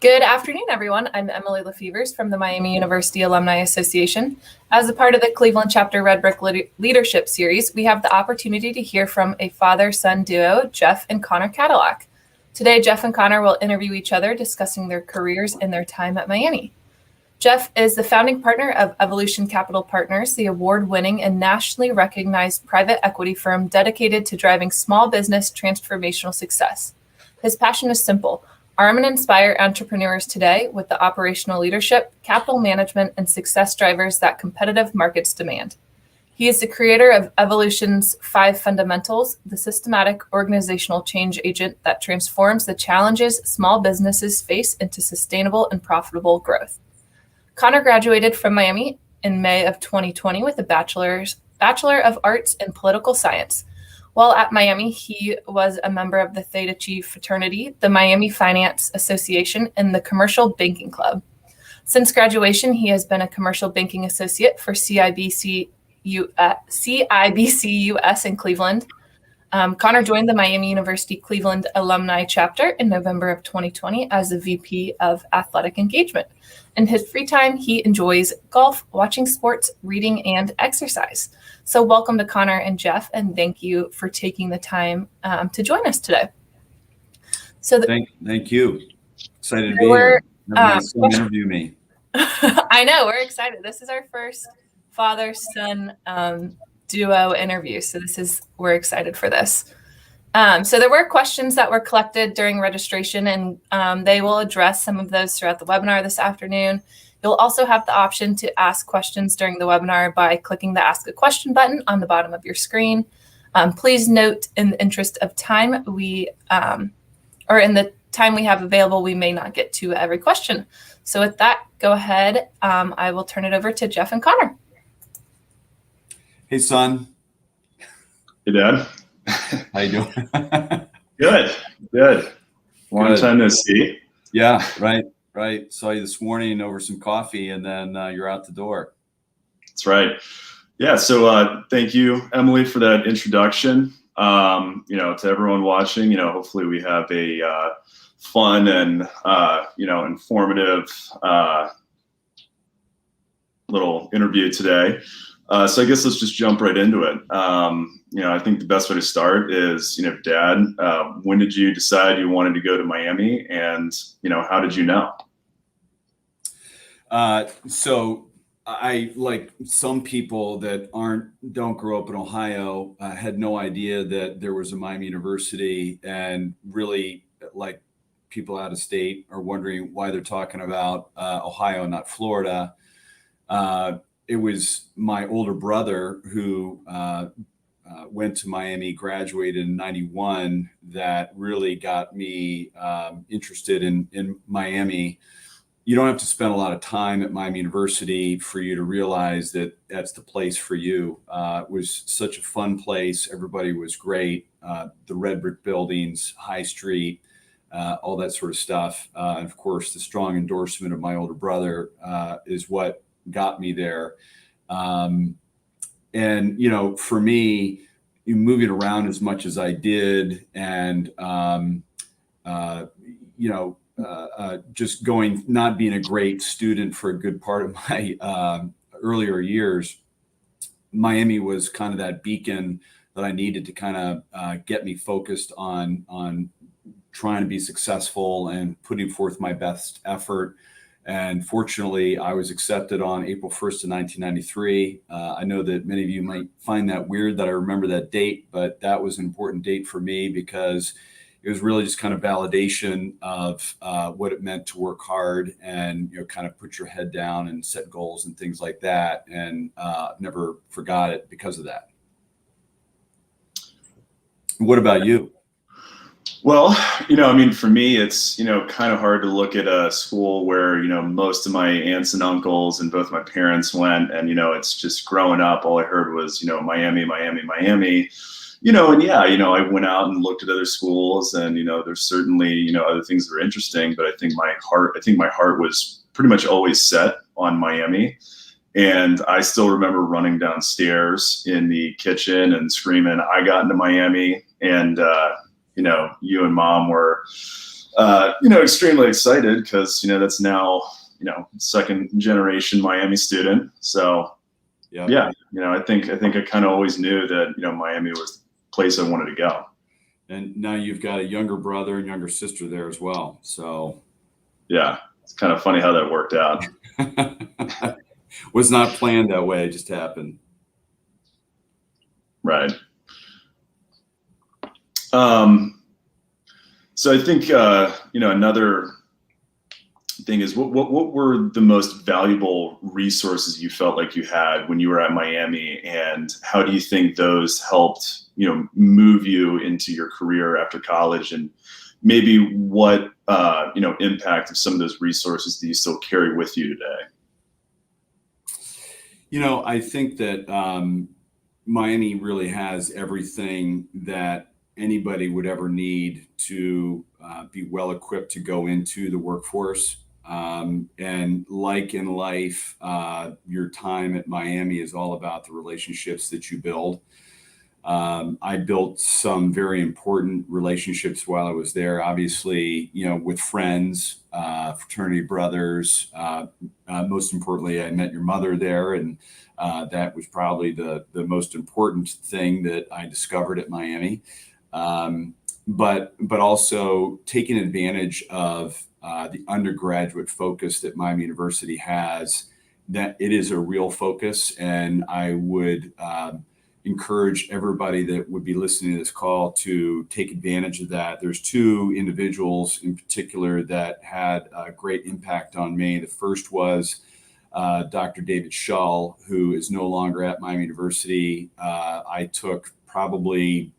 Good afternoon, everyone. I'm Emily LeFevers from the Miami University Alumni Association. As a part of the Cleveland Chapter Redbrick Leadership Series, we have the opportunity to hear from a father-son duo, Jeff and Connor Kadlic. Today, Jeff and Connor will interview each other, discussing their careers and their time at Miami. Jeff is the founding partner of Evolution Capital Partners, the award-winning and nationally recognized private equity firm dedicated to driving small business transformational success. His passion is simple: arm and inspire entrepreneurs today with the operational leadership, capital management, and success drivers that competitive markets demand. He is the creator of Evolution's 5 Fundamentals, the systematic organizational change agent that transforms the challenges small businesses face into sustainable and profitable growth. Connor graduated from Miami in May of 2020 with a Bachelor of Arts in Political Science. While at Miami, he was a member of the Theta Chi fraternity, the Miami Finance Association, and the Commercial Banking Club. Since graduation, he has been a commercial banking associate for CIBC US in Cleveland. Connor joined the Miami University Cleveland Alumni Chapter in November of 2020 as the VP of Athletic Engagement. In his free time, he enjoys golf, watching sports, reading, and exercise. So welcome to Connor and Jeff, and thank you for taking the time to join us today. So thank you. Excited to be here. Have my son interview me. I know, we're excited. This is our first father-son duo interview, so we're excited for this. So there were questions that were collected during registration, and they will address some of those throughout the webinar this afternoon. You'll also have the option to ask questions during the webinar by clicking the Ask a Question button on the bottom of your screen. Please note, in the interest of time, in the time we have available, we may not get to every question. So with that, go ahead. I will turn it over to Jeff and Connor. Hey, son. Hey, Dad. How you doing? Good. Long time no see. Yeah, right. Saw you this morning over some coffee, and then you're out the door. That's right. Yeah. So thank you, Emily, for that introduction. To everyone watching, hopefully we have a fun and informative little interview today. So I guess let's just jump right into it. I think the best way to start is, Dad, when did you decide you wanted to go to Miami, and, how did you know? So I, like some people that don't grow up in Ohio, had no idea that there was a Miami University, and really, like people out of state are wondering why they're talking about Ohio, not Florida. It was my older brother who went to Miami, graduated in '91, that really got me interested in Miami. You don't have to spend a lot of time at Miami University for you to realize that that's the place for you. It was such a fun place. Everybody was great. The red brick buildings, High Street, all that sort of stuff. And of course, the strong endorsement of my older brother is what got me there. And, for me, moving around as much as I did, and, just not being a great student for a good part of my earlier years, Miami was kind of that beacon that I needed to kind of get me focused on trying to be successful and putting forth my best effort. And fortunately, I was accepted on April 1st of 1993. I know that many of you might find that weird that I remember that date, but that was an important date for me because it was really just kind of validation of what it meant to work hard and, kind of put your head down and set goals and things like that. And never forgot it because of that. What about you? Well, for me, it's, kind of hard to look at a school where, most of my aunts and uncles and both my parents went, and, it's just growing up, all I heard was, Miami. I went out and looked at other schools, and, there's certainly, other things that are interesting, but I think my heart was pretty much always set on Miami. And I still remember running downstairs in the kitchen and screaming, I got into Miami. And, you and Mom were extremely excited because, that's now, second generation Miami student. So yeah, I think I kind of always knew that, Miami was the place I wanted to go. And now you've got a younger brother and younger sister there as well. So yeah, it's kind of funny how that worked out. Was not planned that way. It just happened. Right. So I think, another thing is what were the most valuable resources you felt like you had when you were at Miami, and how do you think those helped, move you into your career after college, and maybe what, impact of some of those resources do you still carry with you today? I think that Miami really has everything that anybody would ever need to be well equipped to go into the workforce. And like in life, your time at Miami is all about the relationships that you build. I built some very important relationships while I was there, obviously, with friends, fraternity brothers. Most importantly, I met your mother there, and that was probably the most important thing that I discovered at Miami. But also taking advantage of the undergraduate focus that Miami University has, that it is a real focus. And I would encourage everybody that would be listening to this call to take advantage of that. There's two individuals in particular that had a great impact on me. The first was Dr. David Shull, who is no longer at Miami University. I took probably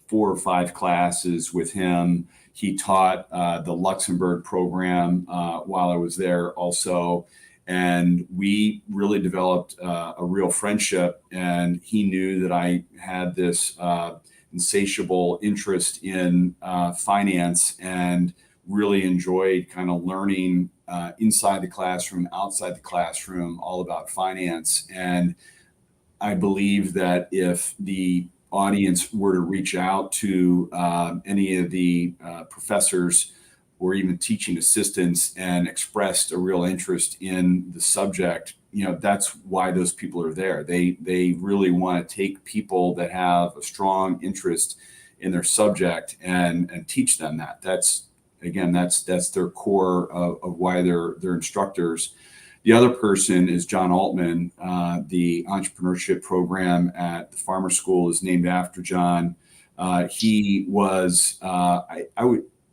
4 or 5 classes with him. He taught the Luxembourg program while I was there also. And we really developed a real friendship. And he knew that I had this insatiable interest in finance, and really enjoyed kind of learning inside the classroom, outside the classroom, all about finance. And I believe that if the audience were to reach out to any of the professors or even teaching assistants and expressed a real interest in the subject, that's why those people are there. They really want to take people that have a strong interest in their subject and teach them that. That's their core of why they're instructors. The other person is John Altman. The entrepreneurship program at the Farmer School is named after John. He was,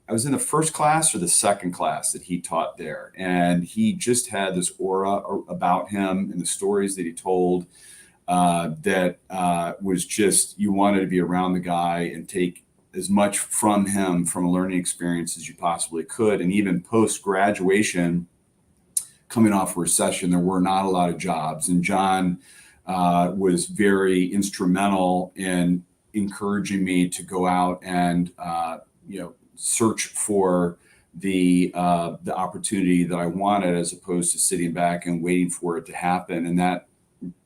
I was in the first class or the second class that he taught there. And he just had this aura about him and the stories that he told that was just, you wanted to be around the guy and take as much from him from a learning experience as you possibly could. And even post-graduation, coming off a recession, there were not a lot of jobs. And John was very instrumental in encouraging me to go out and, search for the opportunity that I wanted, as opposed to sitting back and waiting for it to happen. And that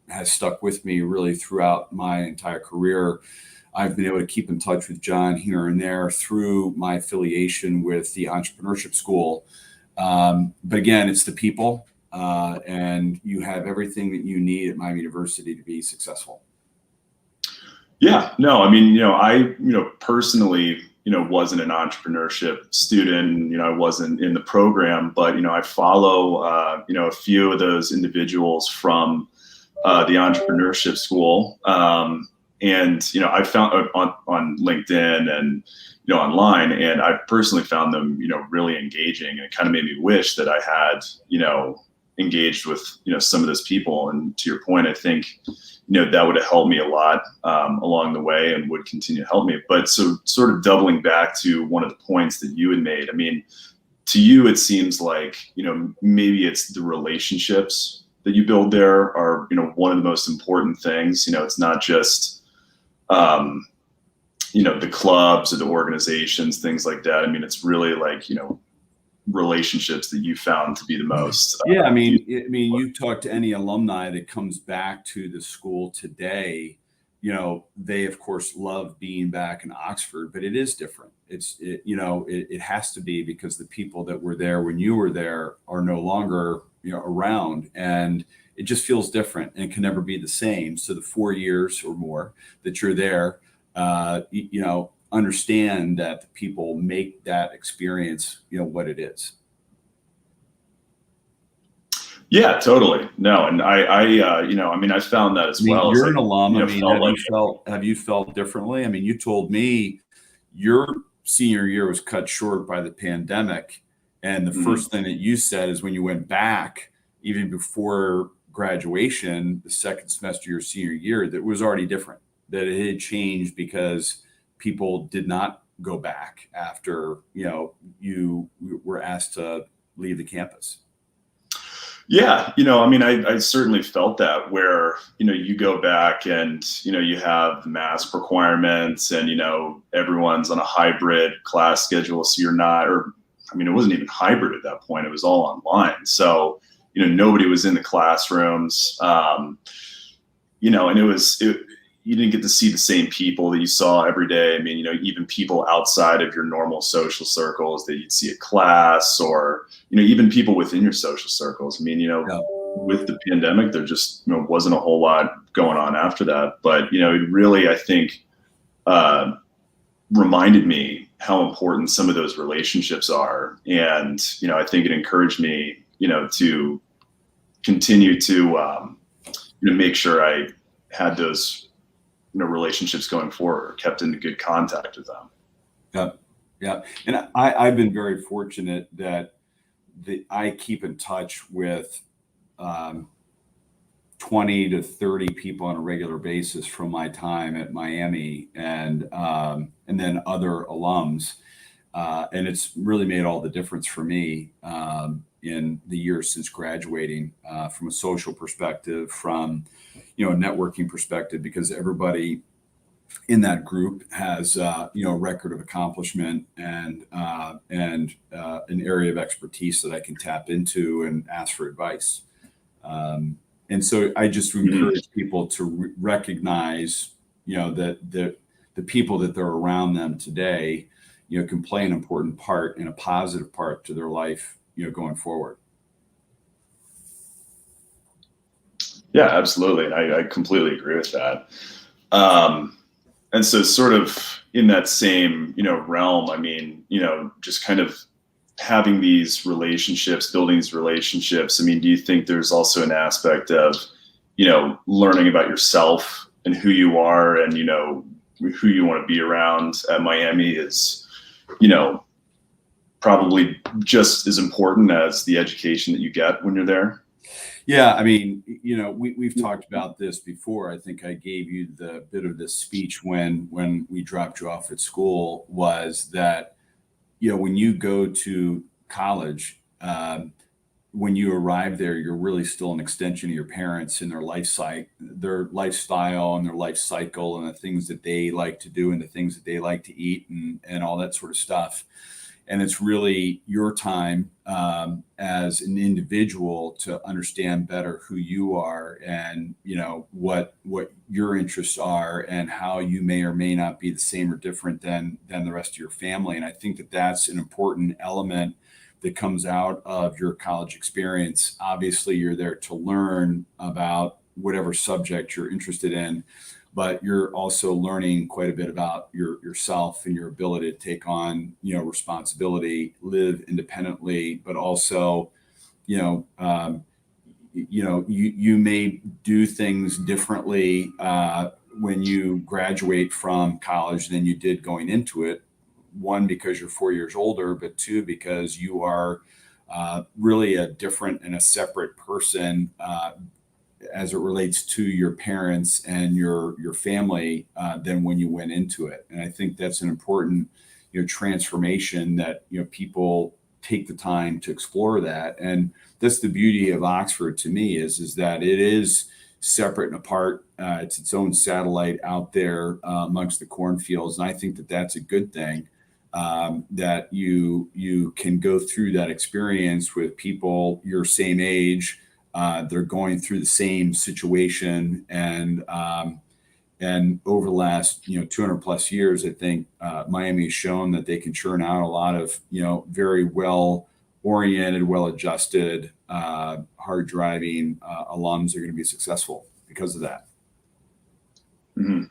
has stuck with me really throughout my entire career. I've been able to keep in touch with John here and there through my affiliation with the Entrepreneurship School. But again, it's the people, and you have everything that you need at Miami University to be successful. Yeah, no, I mean, I, personally, wasn't an entrepreneurship student, I wasn't in the program, but, I follow, a few of those individuals from the entrepreneurship school. And, I found on LinkedIn and, online, and I personally found them, really engaging, and it kind of made me wish that I had, engaged with, some of those people. And to your point, I think, that would have helped me a lot along the way, and would continue to help me. But so sort of doubling back to one of the points that you had made, I mean, to you, it seems like, maybe it's the relationships that you build there are, one of the most important things. It's not just, the clubs or the organizations, things like that. I mean, it's really like, relationships that you found to be the most. Yeah, I mean, you talk to any alumni that comes back to the school today, they of course love being back in Oxford, but it is different. it has to be, because the people that were there when you were there are no longer, around, and it just feels different and it can never be the same. So the 4 years or more that you're there, understand that the people make that experience, what it is. Yeah, totally. No, and I found that as well. You're an alum. Have you felt differently? I mean, you told me your senior year was cut short by the pandemic, and the first thing that you said is when you went back, even before graduation, the second semester of your senior year, that was already different. That it had changed because people did not go back after you were asked to leave the campus. Yeah, I certainly felt that, where, you go back and, you have mask requirements and, everyone's on a hybrid class schedule. So you're not, it wasn't even hybrid at that point. It was all online. So, nobody was in the classrooms, and you didn't get to see the same people that you saw every day. I mean, even people outside of your normal social circles that you'd see at class, or, even people within your social circles. I mean, with the pandemic, there just wasn't a whole lot going on after that. But, it really, I think, reminded me how important some of those relationships are. And, I think it encouraged me, to continue to, make sure I had those relationships going forward, kept in good contact with them. Yeah. And I've been very fortunate that I keep in touch with 20 to 30 people on a regular basis from my time at Miami, and then other alums. And it's really made all the difference for me in the years since graduating, from a social perspective, from a networking perspective, because everybody in that group has a record of accomplishment and an area of expertise that I can tap into and ask for advice. And so I just encourage people to recognize that the people that they're around them today can play an important part and a positive part to their life going forward. Yeah, absolutely. I completely agree with that. And so sort of in that same, realm, I mean, just kind of having these relationships, building these relationships. I mean, do you think there's also an aspect of, learning about yourself and who you are and, who you want to be around at Miami is, probably just as important as the education that you get when you're there? Yeah, I mean, we've talked about this before. I think I gave you the bit of this speech when we dropped you off at school, was that, when you go to college, when you arrive there, you're really still an extension of your parents and their lifestyle and their life cycle and the things that they like to do and the things that they like to eat and all that sort of stuff. And it's really your time as an individual to understand better who you are and, what your interests are and how you may or may not be the same or different than the rest of your family. And I think that that's an important element that comes out of your college experience. Obviously, you're there to learn about whatever subject you're interested in, but you're also learning quite a bit about yourself and your ability to take on, responsibility, live independently, but also, you may do things differently when you graduate from college than you did going into it. One, because you're 4 years older, but two, because you are really a different and a separate person as it relates to your parents and your family than when you went into it. And I think that's an important transformation that people take the time to explore that. And that's the beauty of Oxford to me is that it is separate and apart. It's its own satellite out there amongst the cornfields. And I think that that's a good thing, that you can go through that experience with people your same age. They're going through the same situation, and And over the last, 200 plus years, I think Miami has shown that they can churn out a lot of, very well oriented, well adjusted, hard driving alums are going to be successful because of that. Mm-hmm.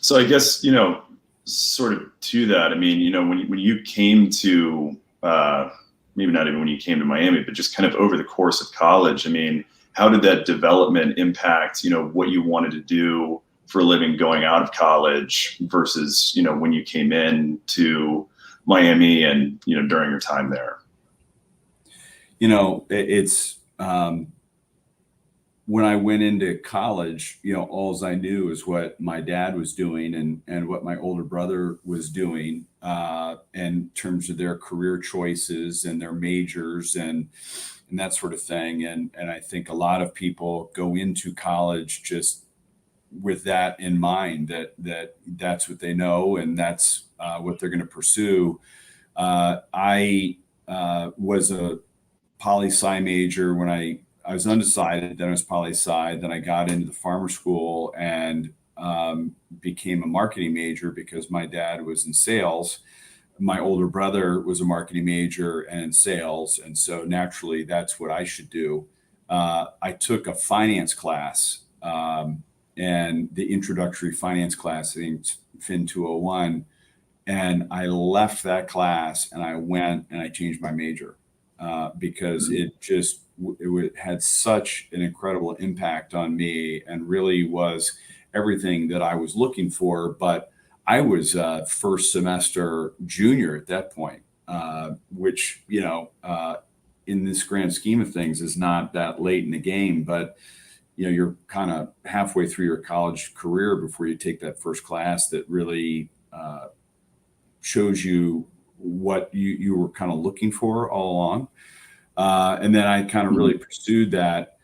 So I guess, sort of to that, I mean, when you came to, maybe not even when you came to Miami, but just kind of over the course of college, I mean, how did that development impact, what you wanted to do for a living going out of college versus, when you came in to Miami and, during your time there? It's, when I went into college, all I knew is what my dad was doing and what my older brother was doing in terms of their career choices and their majors and that sort of thing. And I think a lot of people go into college just with that in mind, that's what they know and that's what they're going to pursue. I was a poli-sci major when I was undecided, then I was poli-sci, then I got into the farmer school and became a marketing major because my dad was in sales. My older brother was a marketing major and in sales. And so naturally, that's what I should do. I took a finance class and the introductory finance class, I think Fin 201, and I left that class and I went and I changed my major because it had such an incredible impact on me and really was everything that I was looking for. But I was first semester junior at that point, which, in this grand scheme of things is not that late in the game, but, you're kind of halfway through your college career before you take that first class that really shows you what you were kind of looking for all along. And then I kind of really pursued that,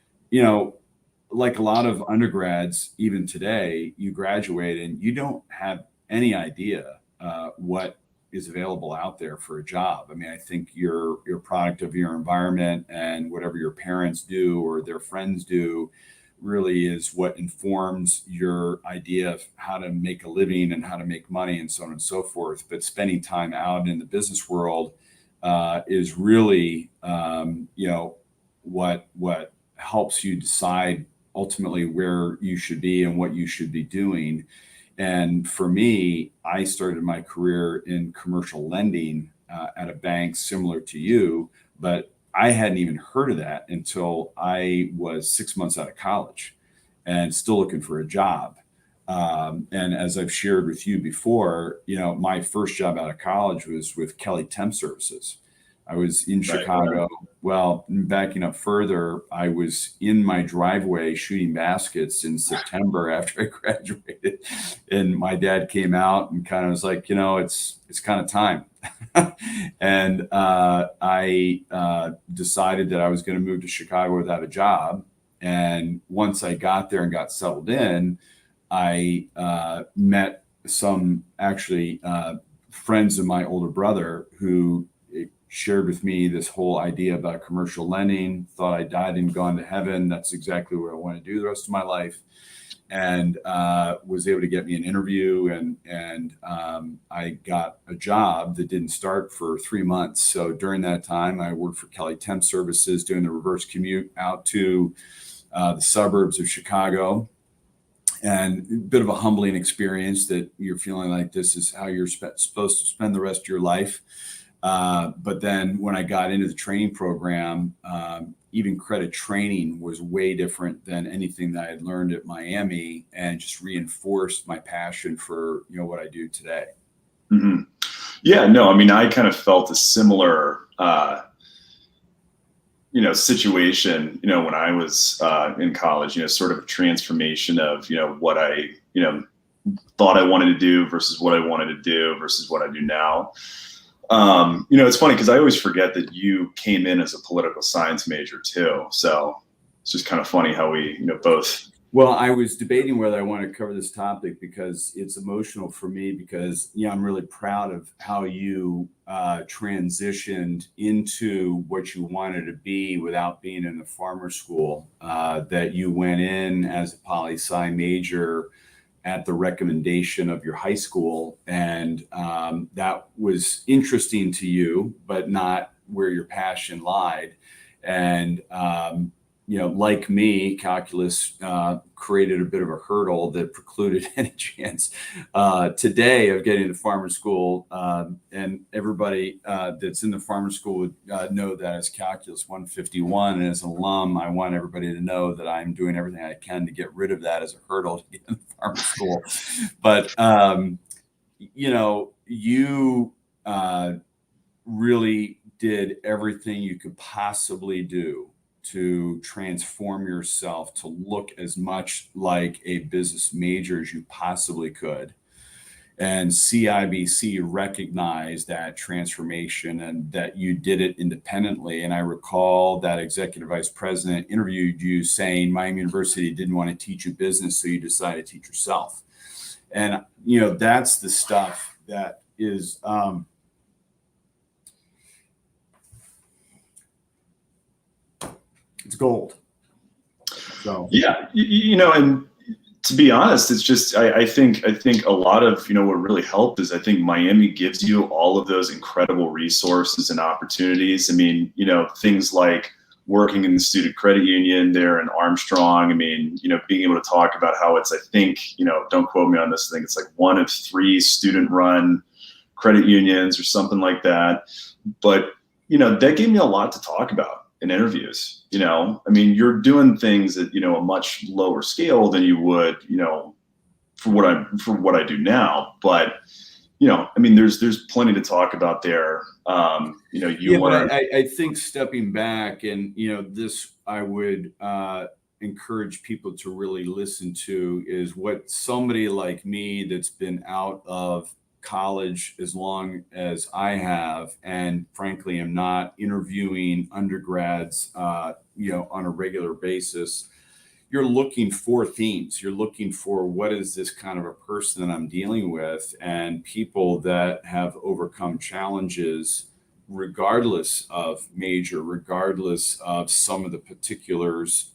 like a lot of undergrads, even today, you graduate and you don't have any idea what is available out there for a job. I mean, I think you're a product of your environment and whatever your parents do or their friends do really is what informs your idea of how to make a living and how to make money and so on and so forth. But spending time out in the business world is really, what helps you decide ultimately where you should be and what you should be doing. And for me, I started my career in commercial lending at a bank similar to you, but I hadn't even heard of that until I was 6 months out of college and still looking for a job. And as I've shared with you before, my first job out of college was with Kelly Temp Services. I was in Chicago. Well, backing up further, I was in my driveway shooting baskets in September after I graduated. And my dad came out and kind of was like, it's kind of time. And I decided that I was going to move to Chicago without a job. And once I got there and got settled in, I met some actually friends of my older brother who shared with me this whole idea about commercial lending, thought I died and gone to heaven. That's exactly what I want to do the rest of my life. And was able to get me an interview and I got a job that didn't start for 3 months. So during that time, I worked for Kelly Temp Services doing the reverse commute out to the suburbs of Chicago. And a bit of a humbling experience that you're feeling like this is how you're supposed to spend the rest of your life. But then when I got into the training program, even credit training was way different than anything that I had learned at Miami and just reinforced my passion for, what I do today. Mm-hmm. Yeah, no, I mean, I kind of felt a similar, situation, when I was in college, sort of a transformation of, what I, thought I wanted to do versus what I wanted to do versus what I do now. It's funny because I always forget that you came in as a political science major too. So it's just kind of funny how we, both Well, I was debating whether I want to cover this topic because it's emotional for me because, I'm really proud of how you transitioned into what you wanted to be without being in the farmer school, that you went in as a poli-sci major at the recommendation of your high school. And that was interesting to you, but not where your passion lied. And, like me, calculus created a bit of a hurdle that precluded any chance today of getting to farmer school. And everybody that's in the farmer school would know that as calculus 151. And as an alum, I want everybody to know that I'm doing everything I can to get rid of that as a hurdle to get in the farmer school. But, you really did everything you could possibly do to transform yourself to look as much like a business major as you possibly could. And CIBC recognized that transformation and that you did it independently. And I recall that executive vice president interviewed you saying Miami University didn't want to teach you business, so you decided to teach yourself. And, that's the stuff that is, it's gold. So yeah, and to be honest, it's just I think a lot of what really helped is I think Miami gives you all of those incredible resources and opportunities. I mean, things like working in the student credit union there in Armstrong. I mean, being able to talk about how it's, I think, don't quote me on this, I think it's like 1 of 3 student-run credit unions or something like that. But that gave me a lot to talk about in interviews. I mean, you're doing things at a much lower scale than you would for what I do now. But I mean, there's plenty to talk about there. I think stepping back and this I would encourage people to really listen to is what somebody like me that's been out of college as long as I have, and frankly, am not interviewing undergrads, on a regular basis. You're looking for themes. You're looking for what is this kind of a person that I'm dealing with, and people that have overcome challenges, regardless of major, regardless of some of the particulars,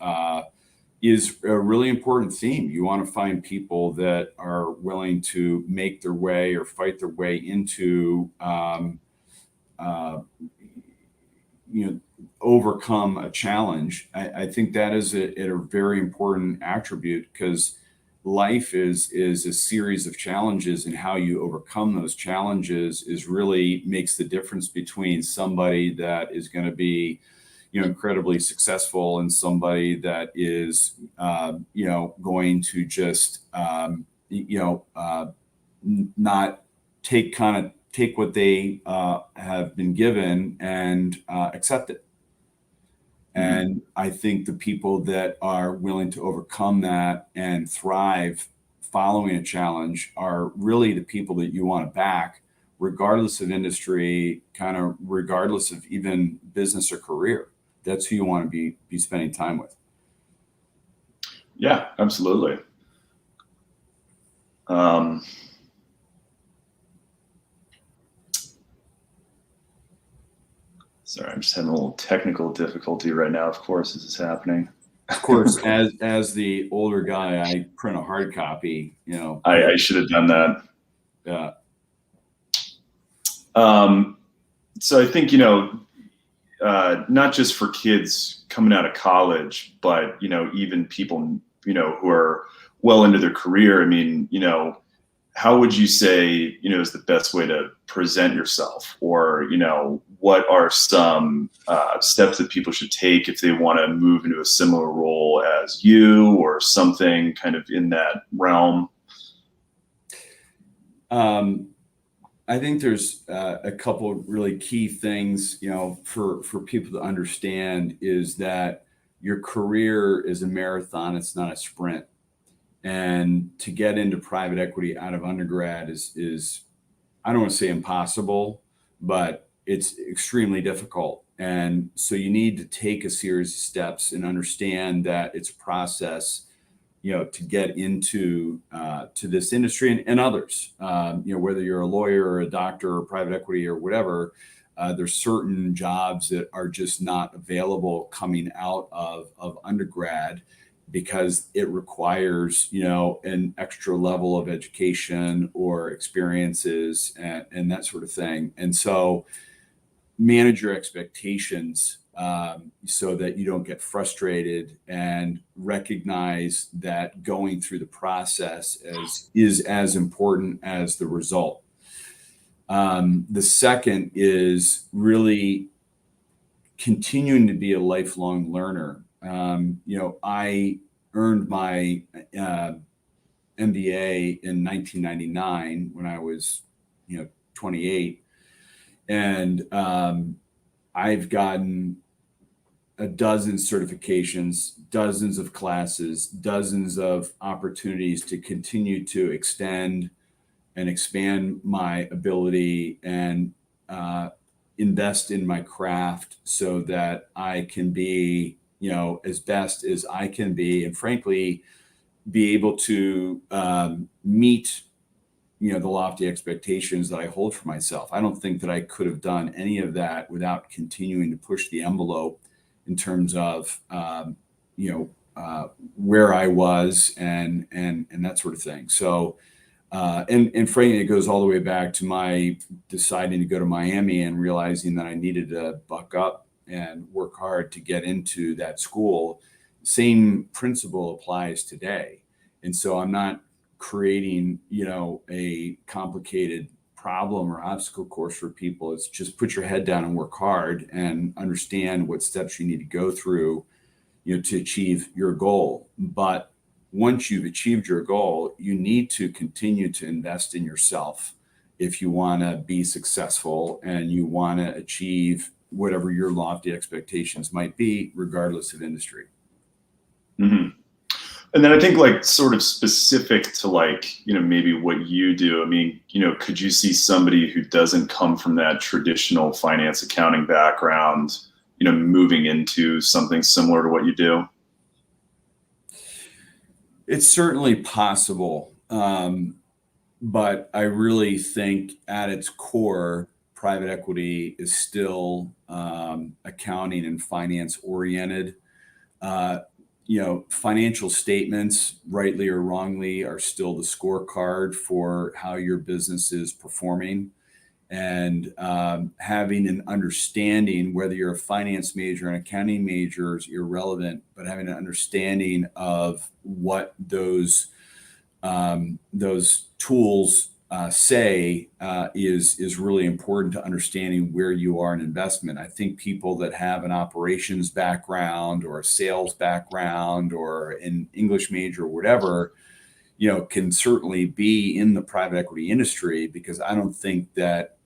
is a really important theme. You want to find people that are willing to make their way or fight their way into, overcome a challenge. I think that is a very important attribute, because life is a series of challenges, and how you overcome those challenges is really makes the difference between somebody that is going to be incredibly successful and somebody that is, going to just, not take what they have been given and accept it. And I think the people that are willing to overcome that and thrive following a challenge are really the people that you want to back, regardless of industry, kind of regardless of even business or career. That's who you want to be spending time with. Yeah, absolutely. Sorry, I'm just having a little technical difficulty right now. Of course, this is happening. Of course, as the older guy, I print a hard copy. I should have done that. Yeah. So I think not just for kids coming out of college, but even people who are well into their career. I mean, how would you say is the best way to present yourself, or what are some steps that people should take if they want to move into a similar role as you, or something kind of in that realm? I think there's a couple of really key things, for people to understand, is that your career is a marathon. It's not a sprint. And to get into private equity out of undergrad is I don't want to say impossible, but it's extremely difficult. And so you need to take a series of steps and understand that it's a process to get into to this industry and others. Whether you're a lawyer or a doctor or private equity or whatever, there's certain jobs that are just not available coming out of undergrad because it requires, an extra level of education or experiences and that sort of thing. And so manage your expectations so that you don't get frustrated, and recognize that going through the process is as important as the result. The second is really continuing to be a lifelong learner. I earned my MBA in 1999 when I was, 28. And I've gotten a dozen certifications, dozens of classes, dozens of opportunities to continue to extend and expand my ability and invest in my craft so that I can be, as best as I can be, and frankly, be able to meet, the lofty expectations that I hold for myself. I don't think that I could have done any of that without continuing to push the envelope in terms of, where I was and that sort of thing. So, and frankly, it goes all the way back to my deciding to go to Miami and realizing that I needed to buck up and work hard to get into that school. Same principle applies today. And so I'm not creating, a complicated problem or obstacle course for people. It's just put your head down and work hard and understand what steps you need to go through, to achieve your goal. But once you've achieved your goal, you need to continue to invest in yourself if you want to be successful and you want to achieve whatever your lofty expectations might be, regardless of industry. Mm-hmm. And then I think sort of specific to maybe what you do, I mean, could you see somebody who doesn't come from that traditional finance accounting background, moving into something similar to what you do? It's certainly possible. But I really think at its core, private equity is still accounting and finance oriented. Financial statements, rightly or wrongly, are still the scorecard for how your business is performing. And having an understanding, whether you're a finance major or an accounting major, is irrelevant, but having an understanding of what those tools say is really important to understanding where you are in investment. I think people that have an operations background or a sales background or an English major or whatever, can certainly be in the private equity industry, because I don't think that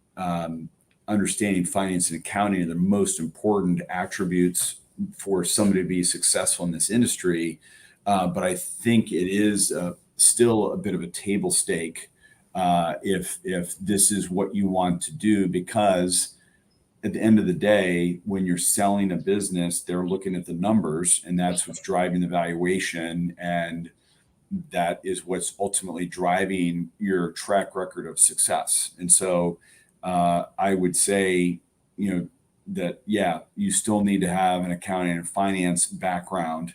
understanding finance and accounting are the most important attributes for somebody to be successful in this industry. But I think it is still a bit of a table stake if this is what you want to do, because at the end of the day, when you're selling a business, they're looking at the numbers, and that's what's driving the valuation, and that is what's ultimately driving your track record of success. And so I would say, that, you still need to have an accounting and finance background,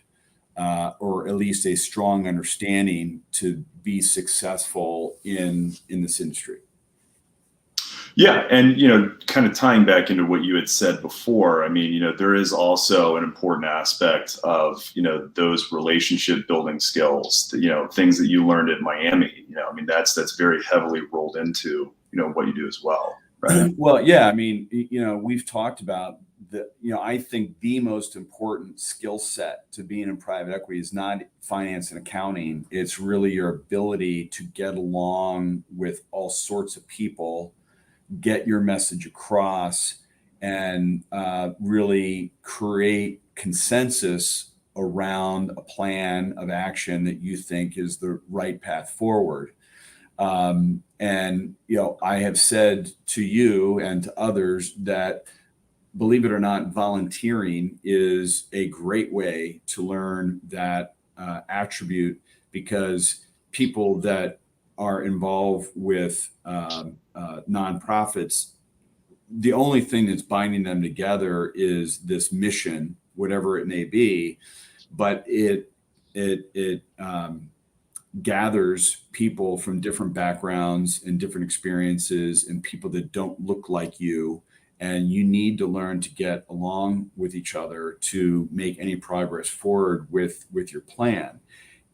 or at least a strong understanding to be successful in this industry. Yeah. And, kind of tying back into what you had said before, I mean, there is also an important aspect of, those relationship building skills, things that you learned at Miami, I mean, that's very heavily rolled into, what you do as well. Right. Well, yeah, I mean, we've talked about I think the most important skill set to being in private equity is not finance and accounting. It's really your ability to get along with all sorts of people, get your message across, and really create consensus around a plan of action that you think is the right path forward. And, I have said to you and to others that, believe it or not, volunteering is a great way to learn that attribute. because people that are involved with nonprofits, the only thing that's binding them together is this mission, whatever it may be, but it gathers people from different backgrounds and different experiences and people that don't look like you. And you need to learn to get along with each other to make any progress forward with your plan.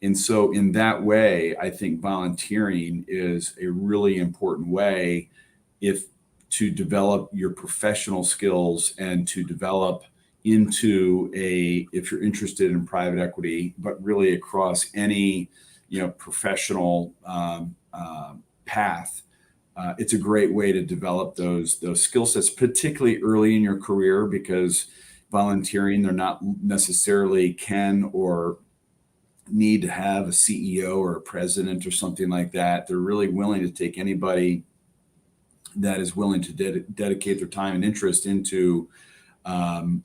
And so in that way, I think volunteering is a really important way to develop your professional skills and to develop into if you're interested in private equity, but really across any, professional path. It's a great way to develop those skill sets, particularly early in your career, because volunteering, they're not necessarily can or need to have a CEO or a president or something like that. They're really willing to take anybody that is willing to dedicate their time and interest into, that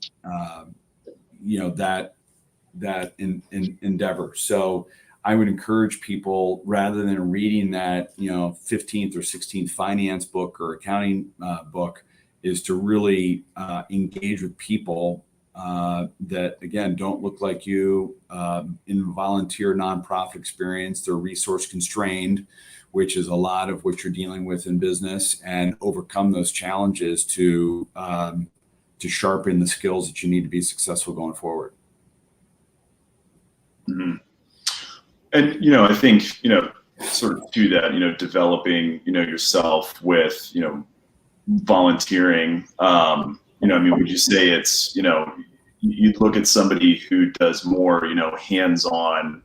endeavor. So I would encourage people, rather than reading that, 15th or 16th finance book or accounting book, is to really engage with people that, again, don't look like you, in volunteer nonprofit experience. They're resource constrained, which is a lot of what you're dealing with in business, and overcome those challenges to sharpen the skills that you need to be successful going forward. Mm-hmm. And, I think, sort of to that, developing, yourself with, volunteering, would you say it's, you'd look at somebody who does more, hands-on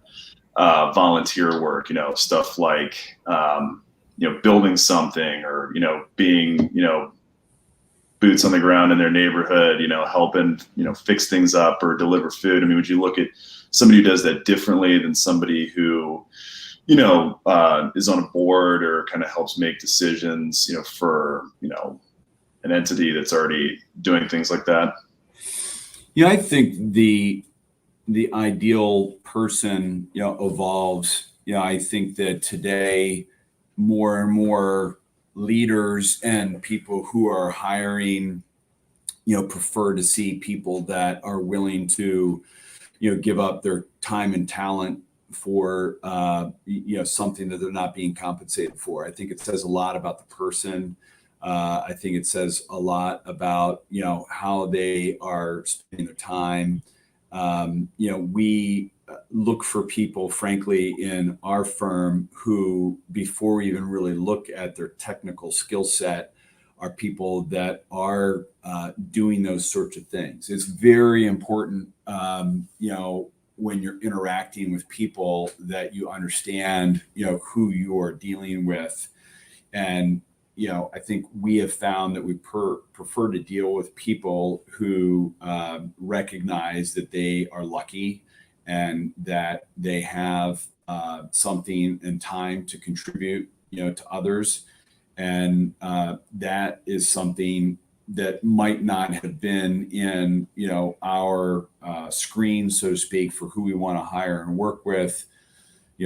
volunteer work, stuff like, building something, or, being, boots on the ground in their neighborhood, helping, fix things up or deliver food. Would you look at somebody who does that differently than somebody who, is on a board or kind of helps make decisions, for, an entity that's already doing things like that? I think the ideal person, evolves. I think that today more and more leaders and people who are hiring, prefer to see people that are willing to, give up their time and talent for, something that they're not being compensated for. I think it says a lot about the person. I think it says a lot about, how they are spending their time. We look for people, frankly, in our firm who, before we even really look at their technical skill set, are people that are doing those sorts of things. It's very important, when you're interacting with people, that you understand, who you are dealing with. And, I think we have found that we prefer to deal with people who recognize that they are lucky and that they have something and time to contribute, to others. And that is something that might not have been in, our screen, so to speak, for who we want to hire and work with,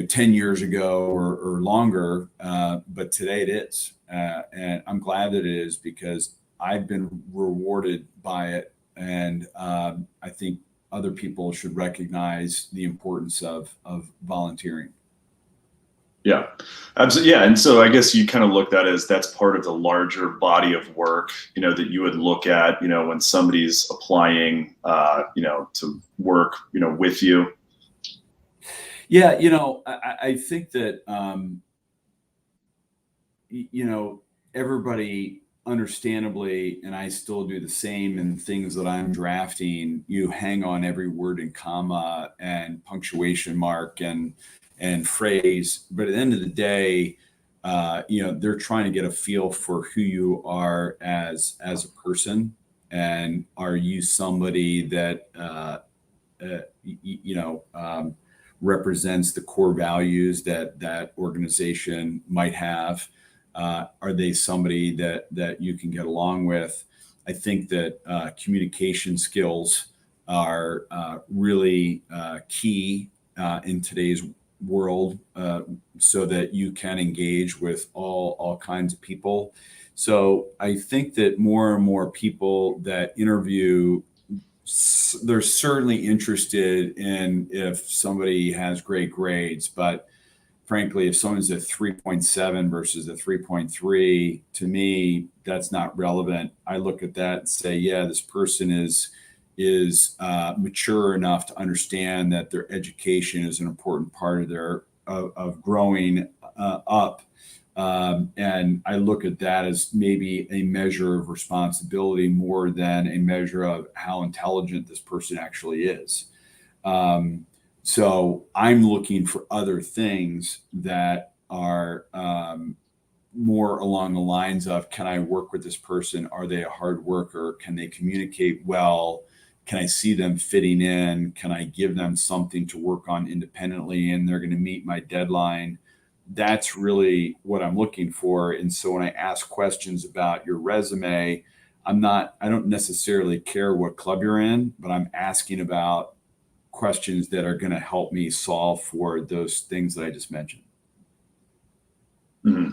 10 years ago or longer. But today it is. And I'm glad that it is, because I've been rewarded by it. And I think other people should recognize the importance of volunteering. Yeah, absolutely. Yeah. And so I guess you kind of look at it as that's part of the larger body of work, that you would look at, when somebody's applying, to work, with you. Yeah. I think that, everybody understandably, and I still do the same in things that I'm drafting, you hang on every word and comma and punctuation mark and phrase. But at the end of the day, they're trying to get a feel for who you are as a person. And are you somebody that, represents the core values that organization might have? Are they somebody that you can get along with? I think that communication skills are really key in today's world so that you can engage with all kinds of people. So I think that more and more people that interview, they're certainly interested in if somebody has great grades, but frankly, if someone's a 3.7 versus a 3.3, to me, that's not relevant. I look at that and say, yeah, this person is mature enough to understand that their education is an important part of their of growing up. And I look at that as maybe a measure of responsibility more than a measure of how intelligent this person actually is. So I'm looking for other things that are more along the lines of, can I work with this person? Are they a hard worker? Can they communicate well? Can I see them fitting in? Can I give them something to work on independently and they're going to meet my deadline? That's really what I'm looking for. And so when I ask questions about your resume, I don't necessarily care what club you're in, but I'm asking about questions that are going to help me solve for those things that I just mentioned. Mm-hmm.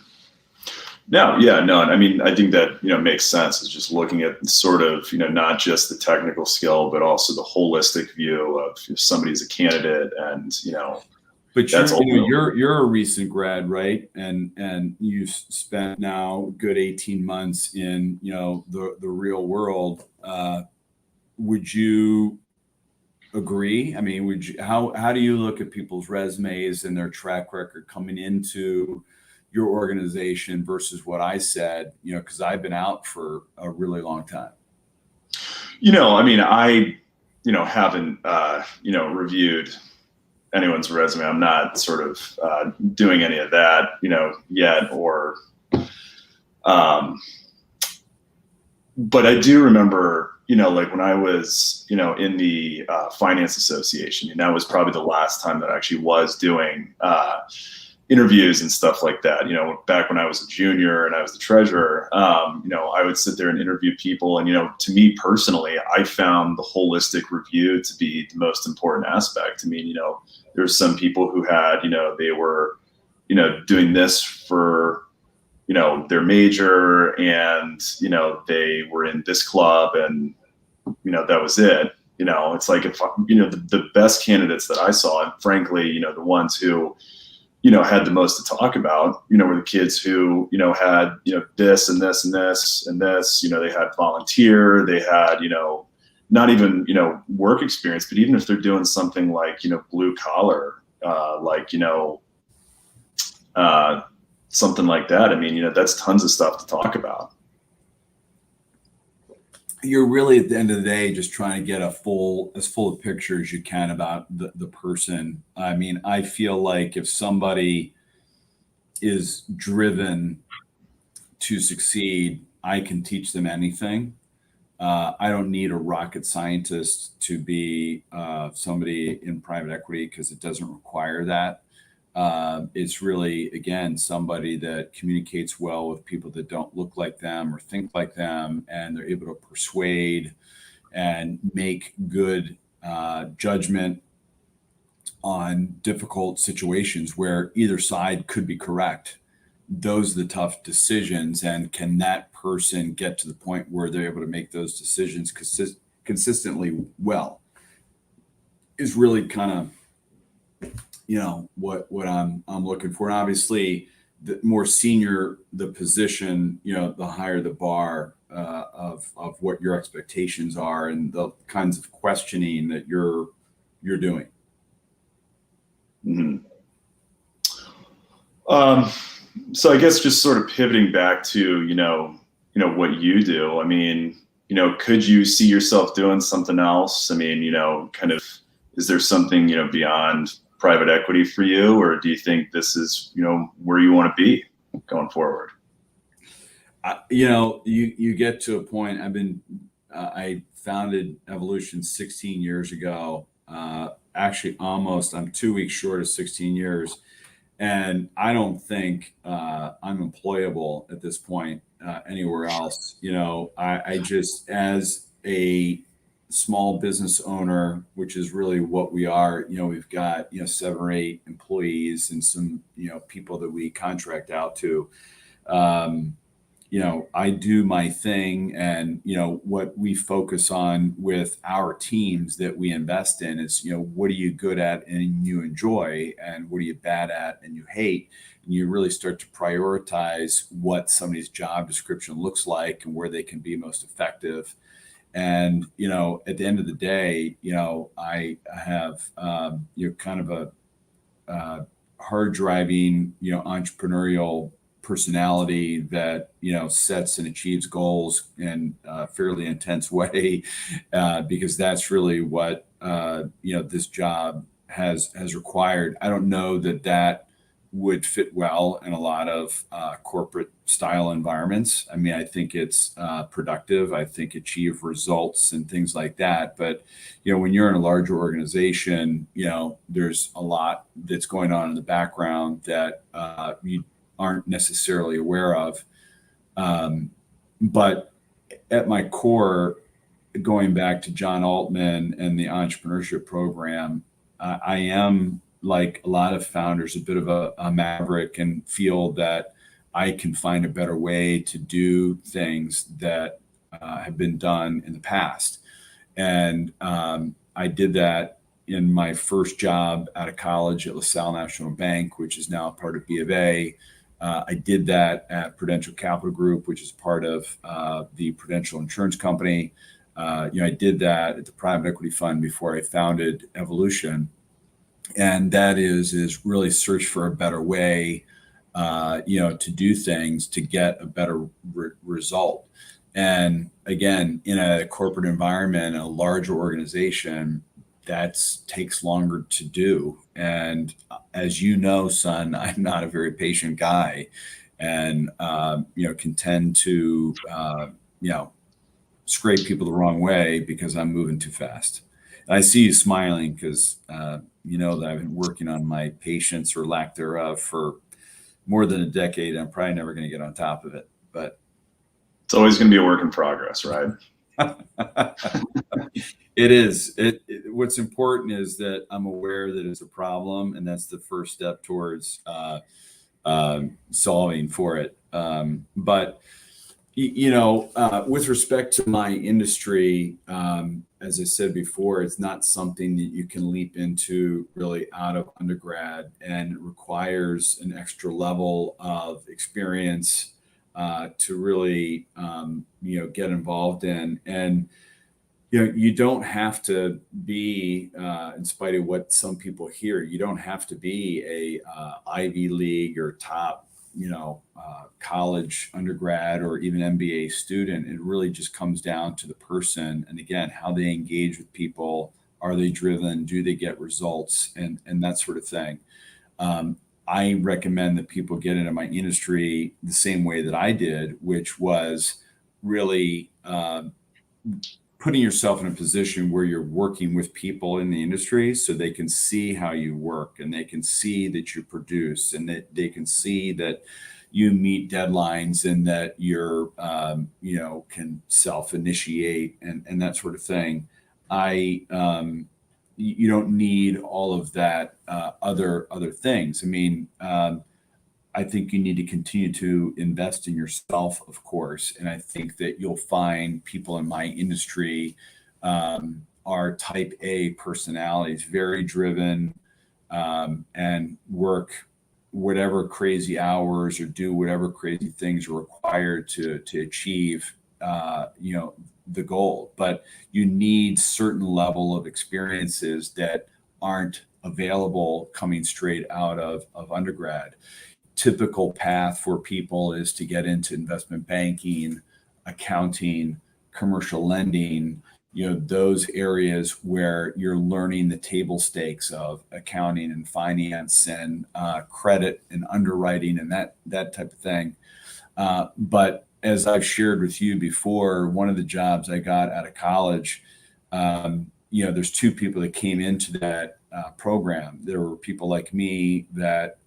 No. I mean, I think that, makes sense. It's just looking at sort of, not just the technical skill, but also the holistic view of if somebody's a candidate and, But you're a recent grad, right? And you've spent now a good 18 months in, the real world. Would you agree? I mean, how do you look at people's resumes and their track record coming into your organization versus what I said, because I've been out for a really long time. I mean, I, haven't, reviewed anyone's resume. I'm not sort of doing any of that, yet, or, but I do remember, like when I was, in the finance association, and that was probably the last time that I actually was doing interviews and stuff like that. Back when I was a junior and I was the treasurer, I would sit there and interview people. And, to me personally, I found the holistic review to be the most important aspect. I mean, there's some people who had, they were, doing this for, their major and, they were in this club and, that was it. It's like if, the best candidates that I saw, and frankly, the ones who, had the most to talk about, were the kids who, had, this and this and this and this, they had volunteer, they had, not even, work experience, but even if they're doing something like, blue collar, like, something like that. I mean, that's tons of stuff to talk about. You're really at the end of the day just trying to get as full a picture as you can about the person. I mean, I feel like if somebody is driven to succeed, I can teach them anything. I don't need a rocket scientist to be somebody in private equity because it doesn't require that. It's really, again, somebody that communicates well with people that don't look like them or think like them, and they're able to persuade and make good judgment on difficult situations where either side could be correct. Those are the tough decisions. And can that person get to the point where they're able to make those decisions consistently well is really kind of, what I'm looking for. And obviously the more senior the position, the higher the bar of what your expectations are and the kinds of questioning that you're doing. Mm-hmm. So I guess just sort of pivoting back to, what you do, I mean, could you see yourself doing something else? I mean, kind of, is there something, beyond private equity for you, or do you think this is, where you want to be going forward? You get to a point. I founded Evolution 16 years ago. Actually, I'm 2 weeks short of 16 years. And I don't think I'm employable at this point anywhere else. I just, as a small business owner, which is really what we are. We've got 7 or 8 employees and some people that we contract out to. I do my thing, and what we focus on with our teams that we invest in is what are you good at and you enjoy, and what are you bad at and you hate. And you really start to prioritize what somebody's job description looks like and where they can be most effective. And at the end of the day, I have kind of a hard driving entrepreneurial personality that sets and achieves goals in a fairly intense way, because that's really what this job has required. I don't know that would fit well in a lot of corporate style environments. I mean, I think it's productive. I think achieve results and things like that. But when you're in a larger organization, there's a lot that's going on in the background that you aren't necessarily aware of. But at my core, going back to John Altman and the entrepreneurship program, I am, like a lot of founders, a bit of a maverick, and feel that I can find a better way to do things that have been done in the past. And I did that in my first job out of college at LaSalle National Bank, which is now part of B of A. I did that at Prudential Capital Group, which is part of the Prudential Insurance Company. I did that at the private equity fund before I founded Evolution. And that is really search for a better way, to do things to get a better result. And again, in a corporate environment, a larger organization, that takes longer to do. And as you know, son, I'm not a very patient guy, and can tend to scrape people the wrong way because I'm moving too fast. And I see you smiling because that I've been working on my patience, or lack thereof, for more than a decade. I'm probably never going to get on top of it, but it's always going to be a work in progress, right? It is. What's important is that I'm aware that it's a problem, and that's the first step towards solving for it. But with respect to my industry, as I said before, it's not something that you can leap into really out of undergrad, and it requires an extra level of experience to really get involved in. And you don't have to be, in spite of what some people hear, you don't have to be a Ivy League or top, college undergrad or even MBA student. It really just comes down to the person, and again, how they engage with people. Are they driven? Do they get results? And that sort of thing. I recommend that people get into my industry the same way that I did, which was really putting yourself in a position where you're working with people in the industry, so they can see how you work, and they can see that you produce, and that they can see that you meet deadlines, and that you're, can self-initiate and that sort of thing. You don't need all of that other things. I mean, I think you need to continue to invest in yourself, of course. And I think that you'll find people in my industry are type A personalities, very driven, and work whatever crazy hours or do whatever crazy things are required to achieve, the goal. But you need certain level of experiences that aren't available coming straight out of undergrad. Typical path for people is to get into investment banking, accounting, commercial lending, those areas where you're learning the table stakes of accounting and finance and credit and underwriting and that type of thing. But as I've shared with you before, one of the jobs I got out of college, there's 2 people that came into that program. There were people like me that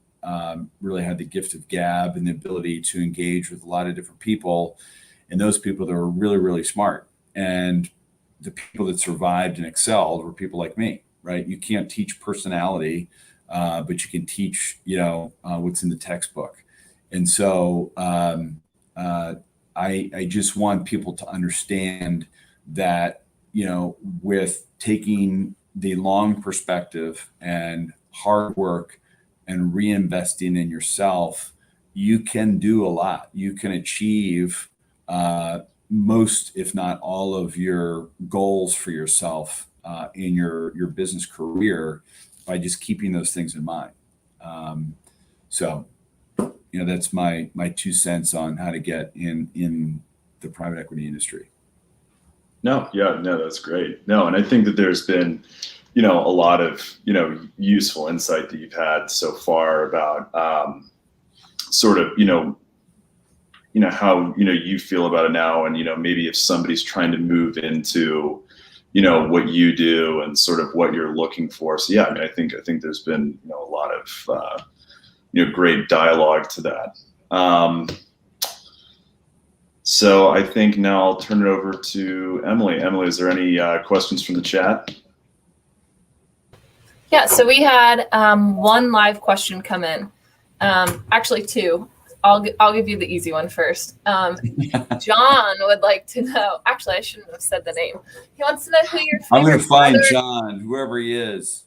really had the gift of gab and the ability to engage with a lot of different people, and those people that were really, really smart. And the people that survived and excelled were people like me, right? You can't teach personality, but you can teach, what's in the textbook. And so I just want people to understand that, with taking the long perspective and hard work and reinvesting in yourself, you can do a lot. You can achieve most, if not all, of your goals for yourself in your business career by just keeping those things in mind. So that's my 2 cents on how to get in the private equity industry. No, that's great. No, and I think that there's been, a lot of, useful insight that you've had so far about sort of, how, you feel about it now. And, maybe if somebody's trying to move into, what you do and sort of what you're looking for. So, yeah, I mean, I think there's been, a lot of, great dialogue to that. So I think now I'll turn it over to Emily. Emily, is there any questions from the chat? Yeah, so we had one live question come in. Actually, two. I'll give you the easy one first. John would like to know. Actually, I shouldn't have said the name. He wants to know who your favorite I'm going to find brother, John, whoever he is.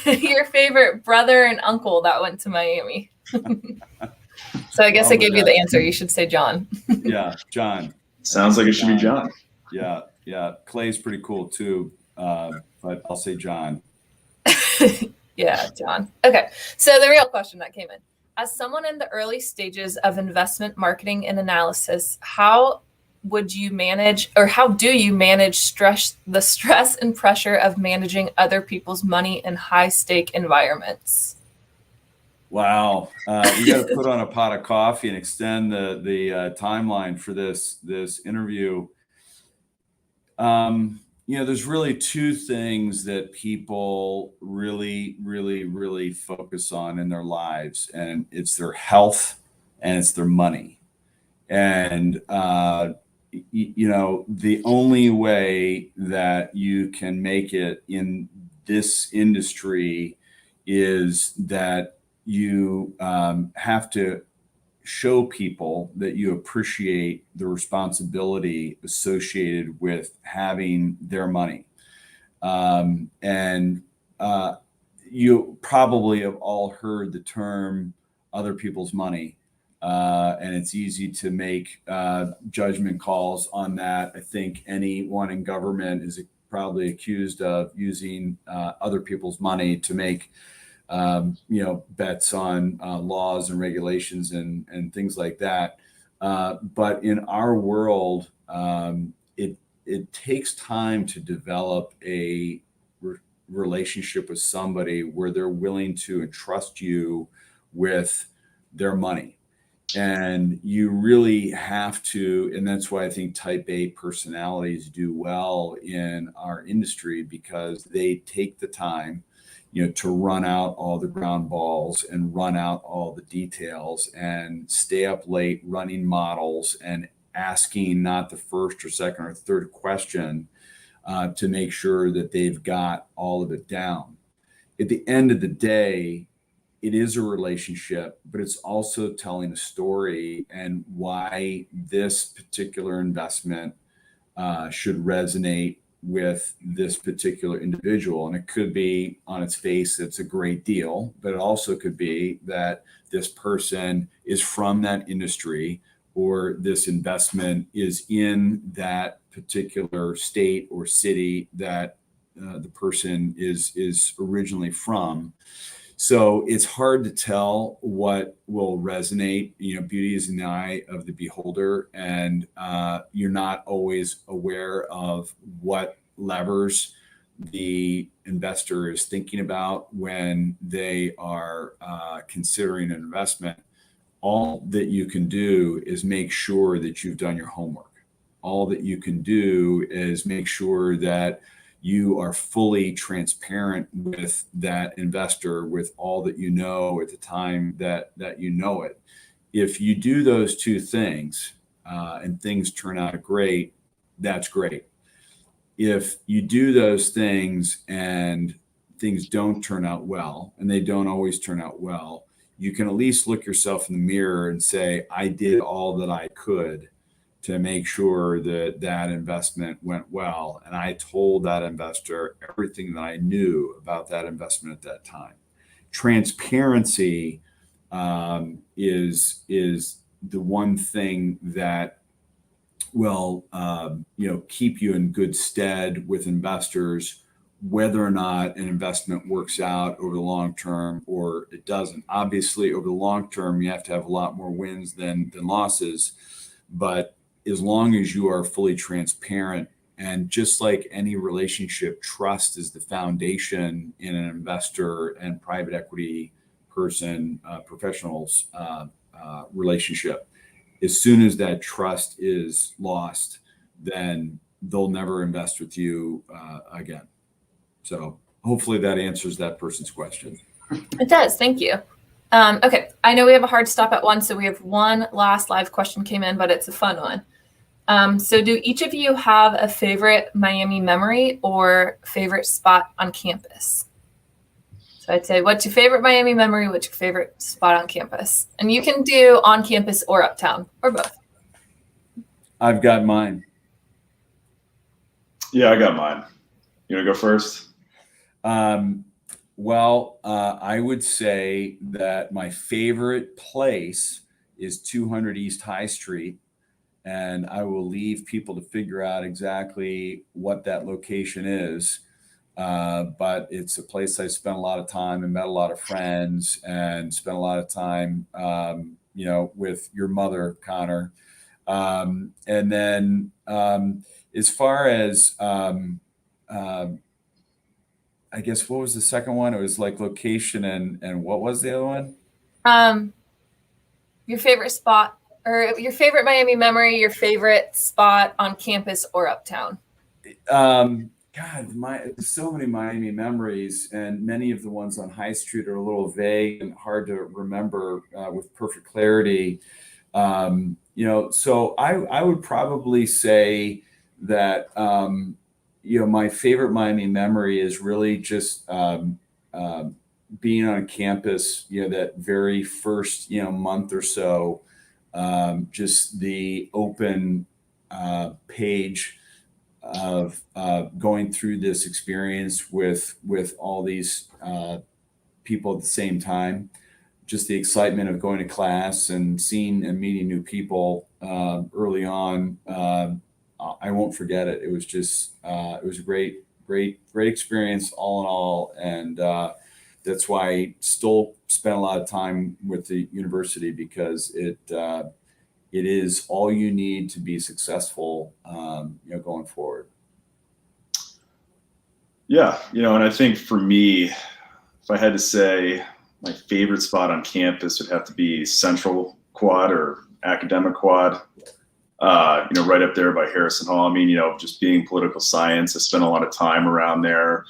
your favorite brother and uncle that went to Miami. So I guess I gave you the answer. You should say John. Yeah, John. Sounds like it should be John. Yeah. Clay's pretty cool too, but I'll say John. Yeah, John. Okay, so the real question that came in. As someone in the early stages of investment marketing and analysis, how would you manage, or how do you manage the stress and pressure of managing other people's money in high-stake environments? Wow, we got to put on a pot of coffee and extend the timeline for this interview. There's really two things that people really, really, really focus on in their lives, and it's their health and it's their money. And, the only way that you can make it in this industry is that you have to show people that you appreciate the responsibility associated with having their money. You probably have all heard the term other people's money. And it's easy to make judgment calls on that. I think anyone in government is probably accused of using other people's money to make bets on laws and regulations and things like that. But in our world, it takes time to develop a relationship with somebody where they're willing to entrust you with their money. And you really have to, and that's why I think type A personalities do well in our industry, because they take the time to run out all the ground balls and run out all the details and stay up late running models and asking not the first or second or third question to make sure that they've got all of it down. At the end of the day, it is a relationship, but it's also telling a story and why this particular investment should resonate with this particular individual. And it could be on its face, it's a great deal, but it also could be that this person is from that industry, or this investment is in that particular state or city that the person is originally from. So it's hard to tell what will resonate. Beauty is in the eye of the beholder, and you're not always aware of what levers the investor is thinking about when they are considering an investment. All that you can do is make sure that you've done your homework. All that you can do is make sure that you are fully transparent with that investor, with all that you know at the time that you know it. If you do those two things and things turn out great, that's great. if you do those things and things don't turn out well, and they don't always turn out well, you can at least look yourself in the mirror and say, I did all that I could to make sure that that investment went well. And I told that investor everything that I knew about that investment at that time. Transparency is the one thing that will keep you in good stead with investors, whether or not an investment works out over the long term or it doesn't. Obviously, over the long term, you have to have a lot more wins than losses. But as long as you are fully transparent, and just like any relationship, trust is the foundation in an investor and private equity person, professionals relationship. As soon as that trust is lost, then they'll never invest with you again. So hopefully that answers that person's question. It does. Thank you. Okay. I know we have a hard stop at 1, so we have one last live question came in, but it's a fun one. So do each of you have a favorite Miami memory or favorite spot on campus? So I'd say, what's your favorite Miami memory? What's your favorite spot on campus? And you can do on campus or uptown or both. I've got mine. Yeah, I got mine. You want to go first? I would say that my favorite place is 200 East High Street, and I will leave people to figure out exactly what that location is. But it's a place I spent a lot of time and met a lot of friends and spent a lot of time, with your mother, Connor. And then as far as I guess, what was the second one? It was like location and what was the other one? Your favorite spot or your favorite Miami memory, your favorite spot on campus or uptown. There's so many Miami memories, and many of the ones on High Street are a little vague and hard to remember with perfect clarity. So I would probably say that my favorite Miami memory is really just being on campus, that very first, month or so, just the open page of going through this experience with all these people at the same time, just the excitement of going to class and seeing and meeting new people early on. I won't forget it. It was just, it was a great experience all in all. And that's why I still spend a lot of time with the university, because it is all you need to be successful, going forward. Yeah. And I think for me, if I had to say my favorite spot on campus would have to be Central Quad or Academic Quad. Right up there by Harrison Hall. I mean, just being political science, I spent a lot of time around there.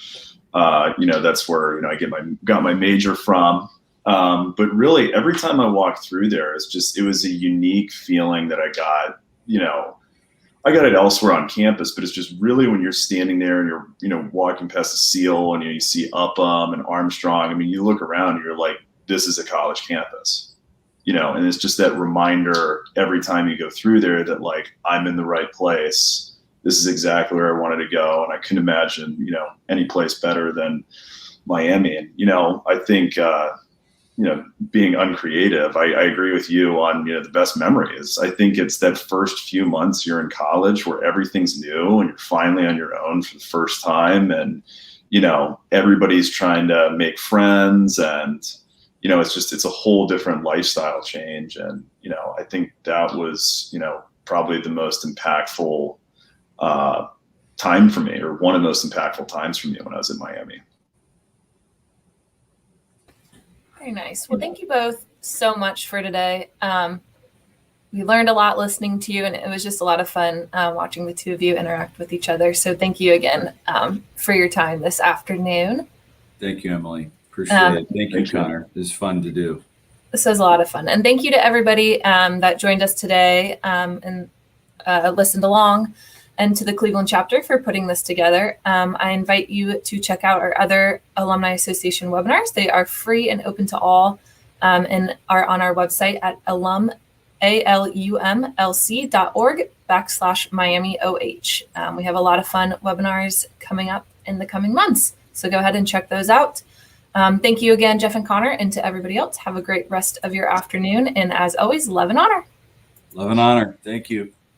That's where, I got my major from. But really every time I walked through there, it was a unique feeling that I got, I got it elsewhere on campus, but it's just really when you're standing there and you're, walking past the seal and you see Upham and Armstrong. I mean, you look around and you're like, this is a college campus. And it's just that reminder every time you go through there that like, I'm in the right place. This is exactly where I wanted to go. And I couldn't imagine, any place better than Miami. And, I think, being uncreative, I agree with you on, the best memories. I think it's that first few months you're in college where everything's new and you're finally on your own for the first time. And, everybody's trying to make friends and, it's a whole different lifestyle change. And, I think that was, probably the most impactful time for me, or one of the most impactful times for me when I was in Miami. Very nice. Well, thank you both so much for today. We learned a lot listening to you, and it was just a lot of fun watching the two of you interact with each other. So thank you again for your time this afternoon. Thank you, Emily. Appreciate it. Thank you, Connor. It was fun to do. This was a lot of fun. And thank you to everybody that joined us today and listened along. and to the Cleveland chapter for putting this together. I invite you to check out our other Alumni Association webinars. They are free and open to all, and are on our website at alumlc.org/MiamiOH. We have a lot of fun webinars coming up in the coming months, so go ahead and check those out. Thank you again, Jeff and Connor, and to everybody else. Have a great rest of your afternoon, and as always, love and honor. Love and honor. Thank you.